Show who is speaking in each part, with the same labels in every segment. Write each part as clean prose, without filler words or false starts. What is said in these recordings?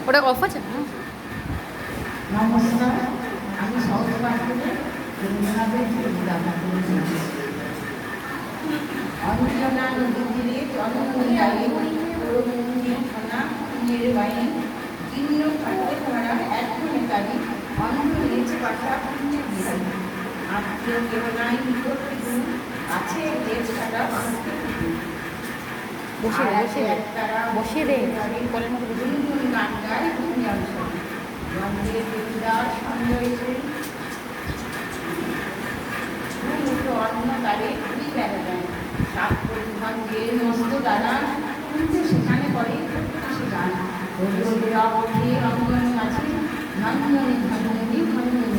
Speaker 1: ওটা অফ আছে?
Speaker 2: নমস্কার, আমি সহজবাসীদের রবীন্দ্রনাথের কবিতা অঞ্জনা নদী তীরে জন্মনিয়ায়ী সোনা ফুলের বাইন জীর্ণ কাঠে ধরা এখনই তারি অন্ধ নিয়েছে পাশা পুণ্যের বিহার আত্মীয় কেহ নাই নিকট আছে দেশ ছাড়া
Speaker 1: বসিয়ে দে কলের মতো
Speaker 2: গুনগুন গান গায় ভূমি অঞ্চল মন্দিরের দেবদার সঞ্জয় অন্ন তারে ঘুরি বেড়া যায় সাত পরিভঙ্গে মস্ত দ্বারা কিন্তু সেখানে করে সে গান অঙ্গন আছে নন্দনী ধন্যনী ধন্যনী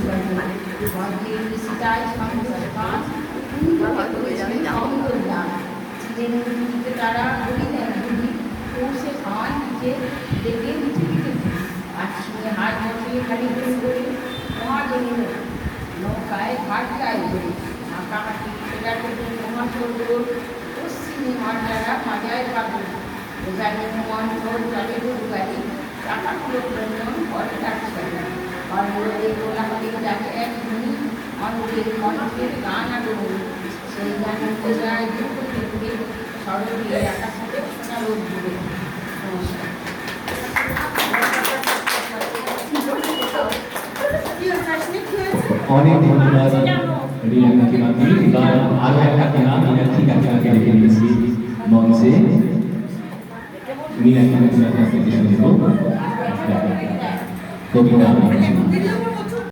Speaker 2: বর্গের সীতায় সন্তোষ পাঁচ চিরেন্দ্রনীতে তারা বলিলেন ধুনি পৌঁছে খাওয়ান নিচে দেখে নিচে আসিয়ে হাট বসে খালি করে মহাজনী নৌকায় ঘাট গায়ে ধরে আঁকাহাটি সেটাকে মহাসর্গর পশ্চিমী মাঝারা মাজায় পাগল ওজানি মন ঝোর জলে গাড়ি টাকাগুলো প্রয়োজন করে ডাকছে অন্যদের কোলাহলে যাকে এক ধনী অন্যদের কণ্ঠের গান আগুন সেই গানের বোঝায় দুটো দেখবে সরলে আকাশে সোনা রোদ দূরে নমস্কার।
Speaker 3: অনেক ধন্যবাদ রিয়া কাকিমাকে। এবার আরো একটা কিনা মীনাক্ষী কাকিমাকে ডেকে নিয়েছি মঞ্চে। মীনাক্ষী কাকিমাকে শুনবো কবিতা।